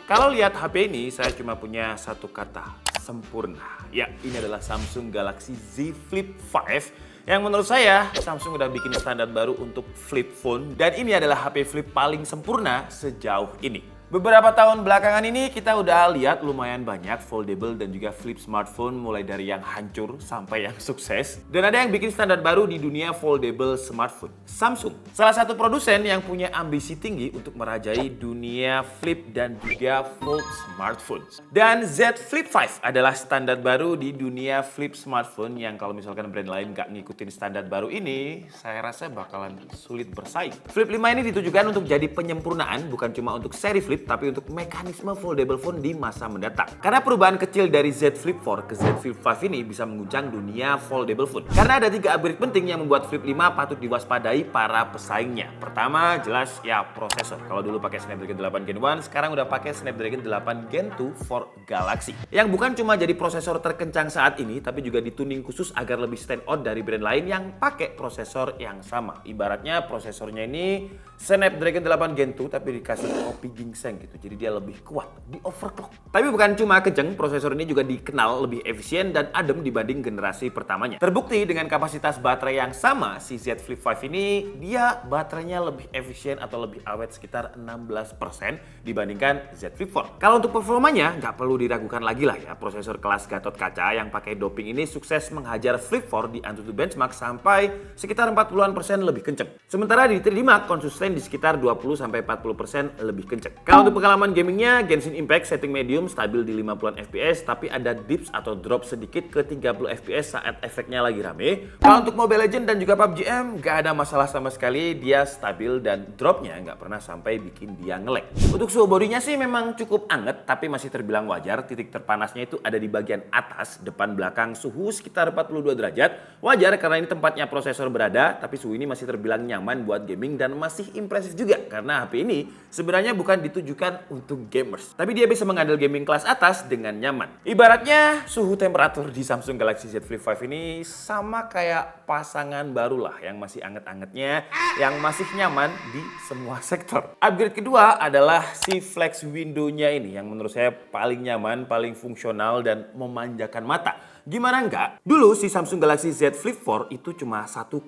Kalau lihat HP ini, saya cuma punya satu kata, sempurna. Ya, ini adalah Samsung Galaxy Z Flip 5 yang menurut saya Samsung udah bikin standar baru untuk flip phone dan ini adalah HP flip paling sempurna sejauh ini. Beberapa tahun belakangan ini kita udah lihat lumayan banyak foldable dan juga flip smartphone mulai dari yang hancur sampai yang sukses. Dan ada yang bikin standar baru di dunia foldable smartphone, Samsung. Salah satu produsen yang punya ambisi tinggi untuk merajai dunia flip dan juga fold smartphone. Dan Z Flip 5 adalah standar baru di dunia flip smartphone yang kalau misalkan brand lain nggak ngikutin standar baru ini, saya rasa bakalan sulit bersaing. Flip 5 ini ditujukan untuk jadi penyempurnaan bukan cuma untuk seri flip tapi untuk mekanisme foldable phone di masa mendatang. Karena perubahan kecil dari Z Flip 4 ke Z Flip 5 ini bisa mengguncang dunia foldable phone. Karena ada 3 upgrade penting yang membuat Flip 5 patut diwaspadai para pesaingnya. Pertama, jelas ya prosesor. Kalau dulu pakai Snapdragon 8 Gen 1, sekarang udah pakai Snapdragon 8 Gen 2 for Galaxy. Yang bukan cuma jadi prosesor terkencang saat ini, tapi juga dituning khusus agar lebih stand out dari brand lain yang pakai prosesor yang sama. Ibaratnya prosesornya ini Snapdragon 8 Gen 2 tapi dikasih kopi ginseng gitu. Jadi dia lebih kuat, di overclock. Tapi bukan cuma kenceng, prosesor ini juga dikenal lebih efisien dan adem dibanding generasi pertamanya. Terbukti dengan kapasitas baterai yang sama, si Z Flip 5 ini dia baterainya lebih efisien atau lebih awet sekitar 16% dibandingkan Z Flip 4. Kalau untuk performanya nggak perlu diragukan lagi lah ya. Prosesor kelas Gatot Kaca yang pakai doping ini sukses menghajar Flip 4 di AnTuTu benchmark sampai sekitar 40% lebih kenceng. Sementara di 3D Mark konsisten di sekitar 20-40% lebih kenceng. Kalau untuk pengalaman gamingnya, Genshin Impact setting medium stabil di 50-an fps tapi ada dips atau drop sedikit ke 30 fps saat efeknya lagi rame. Kalau untuk Mobile Legends dan juga PUBG M gak ada masalah sama sekali, dia stabil dan dropnya nggak pernah sampai bikin dia nge-lag. Untuk suhu bodinya sih memang cukup anget tapi masih terbilang wajar. Titik terpanasnya itu ada di bagian atas, depan belakang suhu sekitar 42 derajat. Wajar karena ini tempatnya prosesor berada, tapi suhu ini masih terbilang nyaman buat gaming dan masih impresif juga karena HP ini sebenarnya bukan ditujukan untuk gamers, tapi dia bisa menghandle gaming kelas atas dengan nyaman. Ibaratnya suhu temperatur di Samsung Galaxy Z Flip 5 ini sama kayak pasangan baru lah yang masih anget-angetnya, yang masih nyaman di semua sektor. Upgrade kedua adalah si flex window-nya ini yang menurut saya paling nyaman, paling fungsional dan memanjakan mata. Gimana enggak? Dulu si Samsung Galaxy Z Flip 4 itu cuma 1,9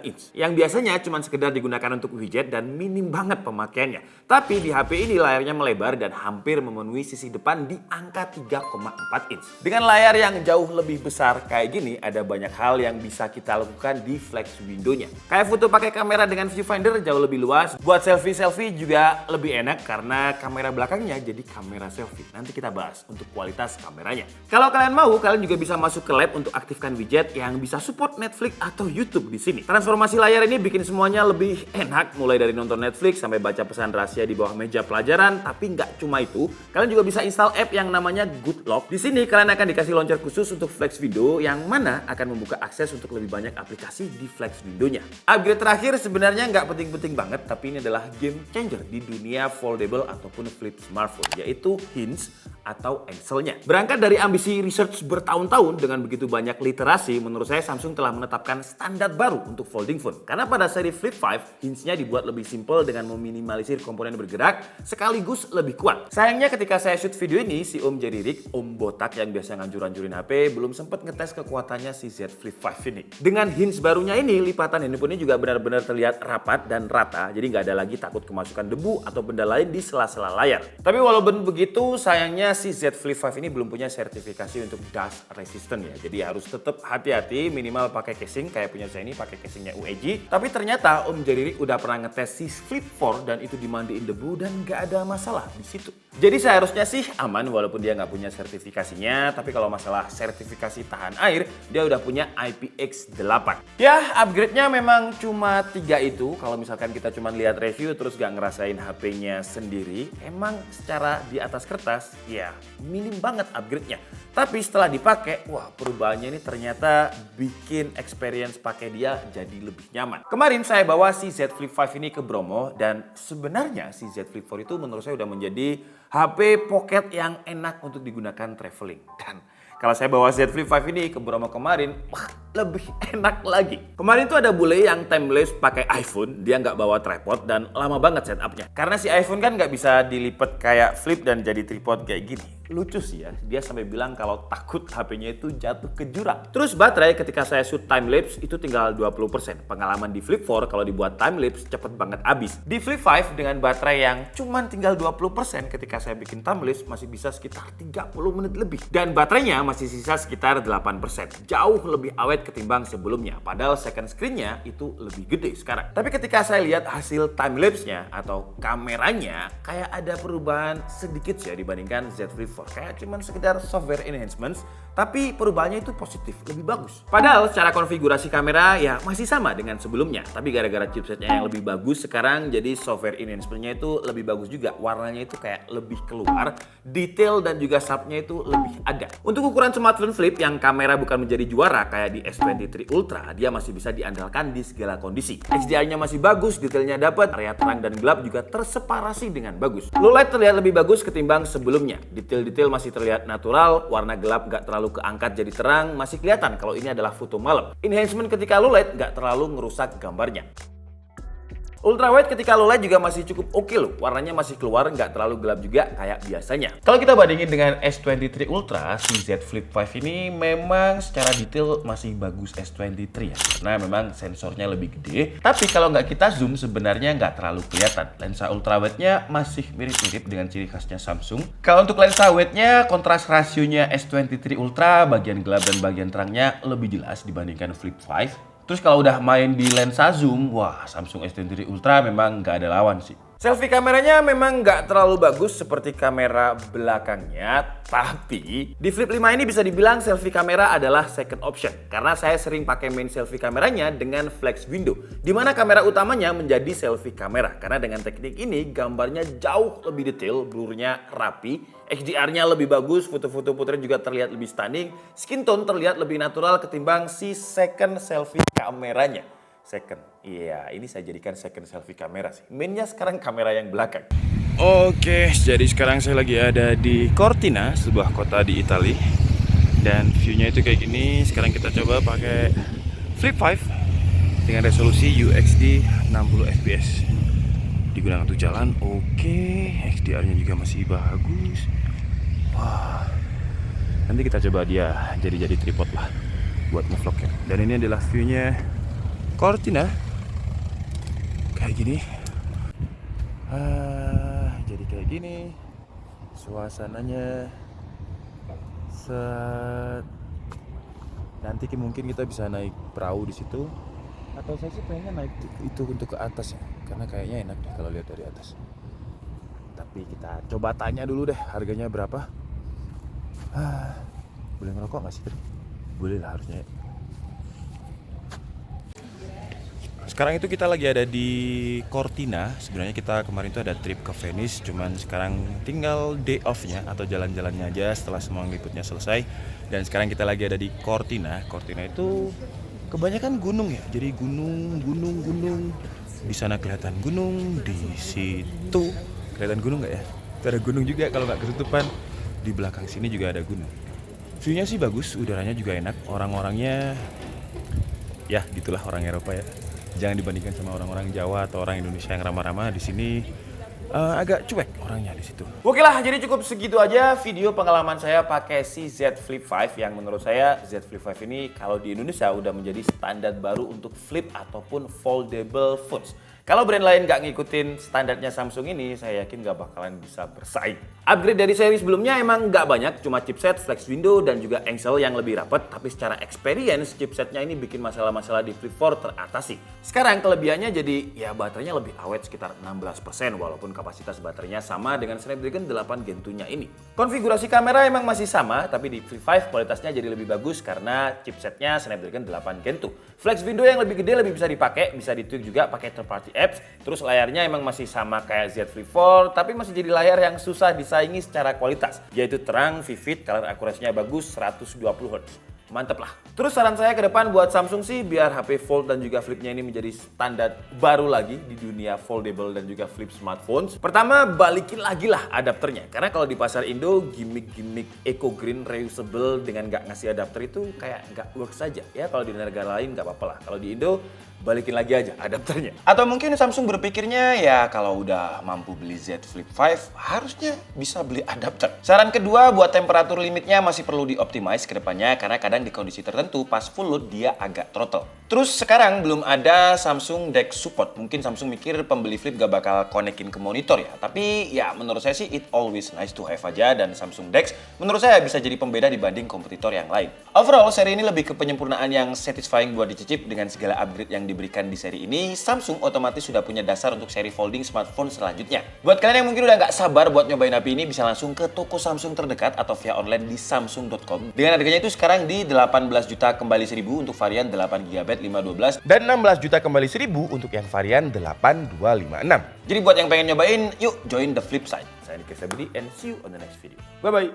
inch. Yang biasanya cuma sekedar digunakan untuk widget dan minim banget pemakaiannya. Tapi di HP ini layarnya melebar dan hampir memenuhi sisi depan di angka 3,4 inch. Dengan layar yang jauh lebih besar kayak gini, ada banyak hal yang bisa kita lakukan di flex window-nya. Kayak foto pakai kamera dengan viewfinder jauh lebih luas. Buat selfie-selfie juga lebih enak karena kamera belakangnya jadi kamera selfie. Nanti kita bahas untuk kualitas kameranya. Kalau kalian mau, kalian juga bisa masuk ke lab untuk aktifkan widget yang bisa support Netflix atau YouTube di sini. Transformasi layar ini bikin semuanya lebih enak, mulai dari nonton Netflix sampai baca pesan rahasia di bawah meja pelajaran. Tapi nggak cuma itu, kalian juga bisa install app yang namanya Good Lock. Di sini kalian akan dikasih launcher khusus untuk flex window yang mana akan membuka akses untuk lebih banyak aplikasi di flex window-nya. Upgrade terakhir sebenarnya nggak penting-penting banget, tapi ini adalah game changer di dunia foldable ataupun flip smartphone, yaitu Hinge atau Excel-nya. Berangkat dari ambisi research bertahun-tahun dengan begitu banyak literasi, menurut saya Samsung telah menetapkan standar baru untuk folding phone. Karena pada seri Flip 5, hinge-nya dibuat lebih simpel dengan meminimalisir komponen bergerak sekaligus lebih kuat. Sayangnya ketika saya shoot video ini, si Om Jerry Rig, Om Botak yang biasa ngancur-ancurin HP, belum sempat ngetes kekuatannya si Z Flip 5 ini. Dengan hinge barunya ini, lipatan handphone ini juga benar-benar terlihat rapat dan rata, jadi nggak ada lagi takut kemasukan debu atau benda lain di sela-sela layar. Tapi walaupun begitu, sayangnya si Z Flip 5 ini belum punya sertifikasi untuk dust resistant ya. Jadi harus tetap hati-hati, minimal pakai casing kayak punya saya ini pakai casingnya UEG. Tapi ternyata Om Jerry udah pernah ngetes si Flip 4 dan itu dimandiin debu dan nggak ada masalah di situ. Jadi seharusnya sih aman walaupun dia nggak punya sertifikasinya. Tapi kalau masalah sertifikasi tahan air, dia udah punya IPX8. Ya, upgrade-nya memang cuma 3 itu. Kalau misalkan kita cuma lihat review terus nggak ngerasain HP-nya sendiri, emang secara di atas kertas ya minim banget upgrade-nya. Tapi setelah dipakai, wah perubahannya ini ternyata bikin experience pakai dia jadi lebih nyaman. Kemarin saya bawa si Z Flip 5 ini ke Bromo dan sebenarnya si Z Flip 4 itu menurut saya udah menjadi HP pocket yang enak untuk digunakan traveling. Dan Kalau saya bawa Z Flip 5 ini ke Bromo kemarin, wah, lebih enak lagi. Kemarin tuh ada bule yang timelapse pakai iPhone, dia nggak bawa tripod dan lama banget setupnya. Karena si iPhone kan nggak bisa dilipat kayak flip dan jadi tripod kayak gini. Lucu sih ya, dia sampai bilang kalau takut HP-nya itu jatuh ke jurang. Terus baterai ketika saya shoot timelapse itu tinggal 20%. Pengalaman di Flip 4 kalau dibuat timelapse cepet banget habis. Di Flip 5 dengan baterai yang cuman tinggal 20% ketika saya bikin timelapse masih bisa sekitar 30 menit lebih. Dan baterainya masih sisa sekitar 8%. Jauh lebih awet ketimbang sebelumnya. Padahal second screen-nya itu lebih gede sekarang. Tapi ketika saya lihat hasil timelapse-nya atau kameranya, kayak ada perubahan sedikit ya dibandingkan Z Flip 4. Kayak cuman sekedar software enhancements, tapi perubahannya itu positif, lebih bagus. Padahal secara konfigurasi kamera ya masih sama dengan sebelumnya. Tapi gara-gara chipsetnya yang lebih bagus sekarang, jadi software enhancement-nya itu lebih bagus juga. Warnanya itu kayak lebih keluar, detail dan juga sharp-nya itu lebih ada. Untuk ukuran smartphone flip yang kamera bukan menjadi juara kayak di S23 Ultra, dia masih bisa diandalkan di segala kondisi. HDR-nya masih bagus, detailnya dapat, area terang dan gelap juga terseparasi dengan bagus. Low light terlihat lebih bagus ketimbang sebelumnya. Detail-detail masih terlihat natural, warna gelap nggak terlalu keangkat jadi terang, masih kelihatan kalau ini adalah foto malam. Enhancement ketika low light nggak terlalu ngerusak gambarnya. Ultrawide ketika low light juga masih cukup oke loh. Warnanya masih keluar, nggak terlalu gelap juga kayak biasanya. Kalau kita bandingin dengan S23 Ultra, si Z Flip 5 ini memang secara detail masih bagus S23 ya. Karena memang sensornya lebih gede. Tapi kalau nggak kita zoom sebenarnya nggak terlalu kelihatan. Lensa ultrawide-nya masih mirip-mirip dengan ciri khasnya Samsung. Kalau untuk lensa wide-nya, kontras rasionya S23 Ultra, bagian gelap dan bagian terangnya lebih jelas dibandingkan Flip 5. Terus kalau udah main di lensa zoom, wah Samsung S23 Ultra memang nggak ada lawan sih. Selfie kameranya memang nggak terlalu bagus seperti kamera belakangnya, tapi di Flip 5 ini bisa dibilang selfie kamera adalah second option. Karena saya sering pakai main selfie kameranya dengan flex window, di mana kamera utamanya menjadi selfie kamera. Karena dengan teknik ini gambarnya jauh lebih detail, blurnya rapi, HDR-nya lebih bagus, foto-foto putranya juga terlihat lebih stunning, skin tone terlihat lebih natural ketimbang si second selfie kameranya. Second, iya ini saya jadikan second selfie kamera sih. Mainnya sekarang kamera yang belakang. Oke, jadi sekarang saya lagi ada di Cortina, sebuah kota di Italia. Dan view-nya itu kayak gini. Sekarang kita coba pakai Flip 5 dengan resolusi UHD 60 fps. Digunakan untuk jalan, oke. HDR-nya juga masih bagus. Wah, nanti kita coba dia jadi tripod lah buat ngevlog ya. Dan ini adalah view-nya Cortina kayak gini. Jadi kayak gini suasananya. Nanti mungkin kita bisa naik perahu di situ, atau saya sih pengen naik itu untuk ke atas ya, karena kayaknya enak deh kalau lihat dari atas. Tapi kita coba tanya dulu deh harganya berapa. Boleh ngerokok nggak sih? Boleh lah harusnya. Sekarang itu kita lagi ada di Cortina. Sebenarnya kita kemarin itu ada trip ke Venice, cuman sekarang tinggal day off-nya atau jalan-jalannya aja setelah semua liputnya selesai. Dan sekarang kita lagi ada di Cortina. Cortina itu kebanyakan gunung ya. Jadi gunung. Di sana kelihatan gunung, di situ kelihatan gunung nggak ya? Itu ada gunung juga kalau nggak ketutupan. Di belakang sini juga ada gunung. View-nya sih bagus, udaranya juga enak, orang-orangnya ya gitulah orang Eropa ya. Jangan dibandingkan sama orang-orang Jawa atau orang Indonesia yang ramah-ramah. Di sini agak cuek orangnya di situ. Oke lah, jadi cukup segitu aja video pengalaman saya pakai si Z Flip 5 yang menurut saya Z Flip 5 ini kalau di Indonesia udah menjadi standar baru untuk flip ataupun foldable phones. Kalau brand lain nggak ngikutin standarnya Samsung ini, saya yakin nggak bakalan bisa bersaing. Upgrade dari seri sebelumnya emang nggak banyak, cuma chipset, flex window, dan juga engsel yang lebih rapat. Tapi secara experience, chipsetnya ini bikin masalah-masalah di Flip 4 teratasi. Sekarang kelebihannya jadi ya baterainya lebih awet sekitar 16%, walaupun kapasitas baterainya sama dengan Snapdragon 8 Gen 2-nya ini. Konfigurasi kamera emang masih sama, tapi di Flip 5 kualitasnya jadi lebih bagus karena chipsetnya Snapdragon 8 Gen 2. Flex window yang lebih gede lebih bisa dipakai, bisa ditweak juga pakai third party apps. Terus layarnya emang masih sama kayak Z Flip 4, tapi masih jadi layar yang susah disaingi secara kualitas, yaitu terang, vivid, color akurasinya bagus, 120 Hz. mantep lah. Terus saran saya ke depan buat Samsung sih biar HP Fold dan juga Flipnya ini menjadi standar baru lagi di dunia foldable dan juga flip smartphones. Pertama, balikin lagi lah adapternya. Karena kalau di pasar Indo, gimmick-gimmick eco green reusable dengan nggak ngasih adapter itu kayak nggak works saja. Ya kalau di negara lain nggak apa-apa lah. Kalau di Indo, balikin lagi aja adapternya. Atau mungkin Samsung berpikirnya ya kalau udah mampu beli Z Flip 5 harusnya bisa beli adapter. Saran kedua, buat temperatur limitnya masih perlu dioptimize ke depannya karena kadang di kondisi tertentu pas full load dia agak throttle. Terus sekarang belum ada Samsung DeX support. Mungkin Samsung mikir pembeli Flip gak bakal konekin ke monitor ya. Tapi ya menurut saya sih it always nice to have aja, dan Samsung DeX menurut saya bisa jadi pembeda dibanding kompetitor yang lain. Overall seri ini lebih ke penyempurnaan yang satisfying buat dicicip. Dengan segala upgrade yang diberikan di seri ini, Samsung otomatis sudah punya dasar untuk seri folding smartphone selanjutnya. Buat kalian yang mungkin udah nggak sabar buat nyobain HP ini, bisa langsung ke toko Samsung terdekat atau via online di samsung.com. Dengan harganya itu sekarang di 18 juta kembali 1000 untuk varian 8GB 512 Dan 16 juta kembali 1000 untuk yang varian 8256. Jadi buat yang pengen nyobain, yuk join the flip side. Saya Niki Sabudi and see you on the next video. Bye-bye.